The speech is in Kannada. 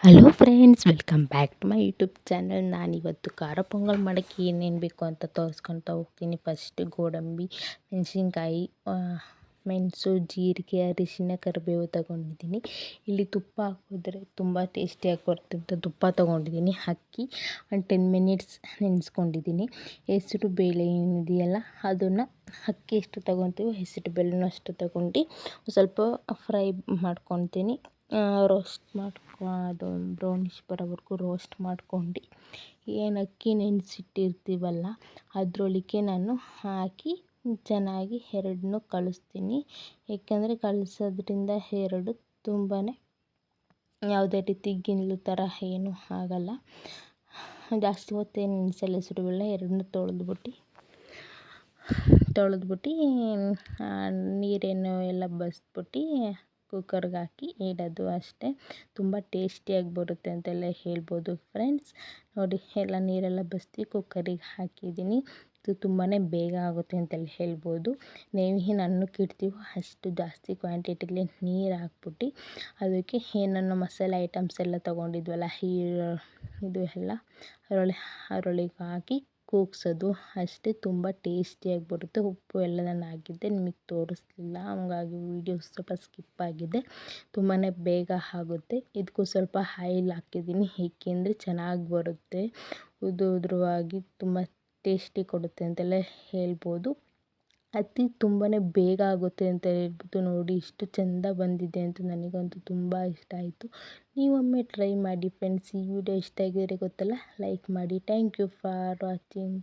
Hello friends, welcome back to my YouTube channel. ನಾನಿವತ್ತು ಖಾರ ಪೊಂಗಲ್ ಮಾಡೋಕ್ಕೆ ಏನೇನು ಬೇಕು ಅಂತ ತೋರಿಸ್ಕೊತಾ ಹೋಗ್ತೀನಿ. ಫಸ್ಟ್ ಗೋಡಂಬಿ, ಮೆಣಸಿನ್ಕಾಯಿ, ಮೆಣಸು, ಜೀರಿಗೆ, ಅರಿಶಿನ, ಕರಿಬೇವು ತಗೊಂಡಿದ್ದೀನಿ. ಇಲ್ಲಿ ತುಪ್ಪ ಹಾಕಿದ್ರೆ ತುಂಬ ಟೇಸ್ಟಿಯಾಗಿ ಬರುತ್ತೆ ಅಂತ ತುಪ್ಪ ತೊಗೊಂಡಿದ್ದೀನಿ. ಅಕ್ಕಿ ಒಂದು 10 ಮಿನಿಟ್ಸ್ ನೆನೆಸ್ಕೊಂಡಿದ್ದೀನಿ. ಹೆಸರು ಬೇಳೆ ಏನಿದೆಯಲ್ಲ ಅದನ್ನು ಅಕ್ಕಿ ಎಷ್ಟು ತೊಗೊತೀವೋ ಹೆಸರು ಬೇಳೆನೂ ಅಷ್ಟು ತೊಗೊಂಡು ಸ್ವಲ್ಪ ಫ್ರೈ ಮಾಡ್ಕೊತೀನಿ. ರೋಸ್ಟ್ ಅದು ಬ್ರೌನಿಷ್ ಬರೋವರೆಗೂ ರೋಸ್ಟ್ ಮಾಡ್ಕೊಂಡು ಏನು ಅಕ್ಕಿ ನೆನೆಸಿಟ್ಟಿರ್ತೀವಲ್ಲ ಅದರೊಳಗೆ ನಾನು ಹಾಕಿ ಚೆನ್ನಾಗಿ ಎರಡನ್ನೂ ಕಲಿಸ್ತೀನಿ. ಏಕೆಂದರೆ ಕಲಿಸೋದ್ರಿಂದ ಎರಡು ತುಂಬಾ ಯಾವುದೇ ರೀತಿ ಗಿಣ್ಣು ಥರ ಏನೂ ಆಗಲ್ಲ. ಜಾಸ್ತಿ ಹೊತ್ತೇನು ನೆನೆಸಲ್ಲ ಹೆಸರು ಬೇಳೆ. ಎರಡನ್ನೂ ತೊಳೆದ್ಬಿಟ್ಟು ನೀರೇನು ಎಲ್ಲ ಬಸಿದ್ಬಿಟ್ಟು ಕುಕ್ಕರ್ಗೆ ಹಾಕಿ ಇಡೋದು ಅಷ್ಟೇ. ತುಂಬ ಟೇಸ್ಟಿಯಾಗಿ ಬರುತ್ತೆ ಅಂತೆಲ್ಲ ಹೇಳ್ಬೋದು ಫ್ರೆಂಡ್ಸ್. ನೋಡಿ, ಎಲ್ಲ ನೀರೆಲ್ಲ ಬಸಿದು ಕುಕ್ಕರಿಗೆ ಹಾಕಿದ್ದೀನಿ. ಇದು ತುಂಬಾ ಬೇಗ ಆಗುತ್ತೆ ಅಂತೆಲ್ಲ ಹೇಳ್ಬೋದು. ಏನು ಅನ್ನಕ್ಕೆ ಇಡ್ತೀವೋ ಅಷ್ಟು ಜಾಸ್ತಿ ಕ್ವಾಂಟಿಟಿಲಿ ನೀರು ಹಾಕ್ಬಿಟ್ಟು ಅದಕ್ಕೆ ಏನೇನೋ ಮಸಾಲೆ ಐಟಮ್ಸ್ ಎಲ್ಲ ತೊಗೊಂಡಿದ್ವಲ್ಲ ಇದು ಎಲ್ಲ ಅದರೊಳಗೆ ಹಾಕಿ ಕೂಗ್ಸೋದು ಅಷ್ಟೇ. ತುಂಬ ಟೇಸ್ಟಿಯಾಗಿ ಬರುತ್ತೆ. ಉಪ್ಪು ಎಲ್ಲ ನಾನು ಹಾಕಿದ್ದೆ, ನಿಮಗೆ ತೋರಿಸ್ಲಿಲ್ಲ, ಹಾಗಾಗಿ ವೀಡಿಯೋ ಸ್ವಲ್ಪ ಸ್ಕಿಪ್ ಆಗಿದೆ. ತುಂಬಾ ಬೇಗ ಆಗುತ್ತೆ. ಇದಕ್ಕೂ ಸ್ವಲ್ಪ ಆಯಿಲ್ ಹಾಕಿದ್ದೀನಿ, ಏಕೆಂದರೆ ಚೆನ್ನಾಗಿ ಬರುತ್ತೆ. ಉದುರುವಾಗಿ ತುಂಬ ಟೇಸ್ಟಿ ಕೊಡುತ್ತೆ ಅಂತೆಲ್ಲ ಹೇಳ್ಬೋದು. ತುಂಬಾ ಬೇಗ ಆಗುತ್ತೆ ಅಂತ ಹೇಳ್ಬೋದು. ನೋಡಿ ಇಷ್ಟು ಚೆಂದ ಬಂದಿದೆ ಅಂತ ನನಗಂತೂ ತುಂಬ ಇಷ್ಟ ಆಯಿತು. ನೀವೊಮ್ಮೆ ಟ್ರೈ ಮಾಡಿ ಫ್ರೆಂಡ್ಸ್. ಈ ವಿಡಿಯೋ ಇಷ್ಟ ಆಗಿದ್ರೆ ಗೊತ್ತಲ್ಲ, ಲೈಕ್ ಮಾಡಿ. Thank you for watching.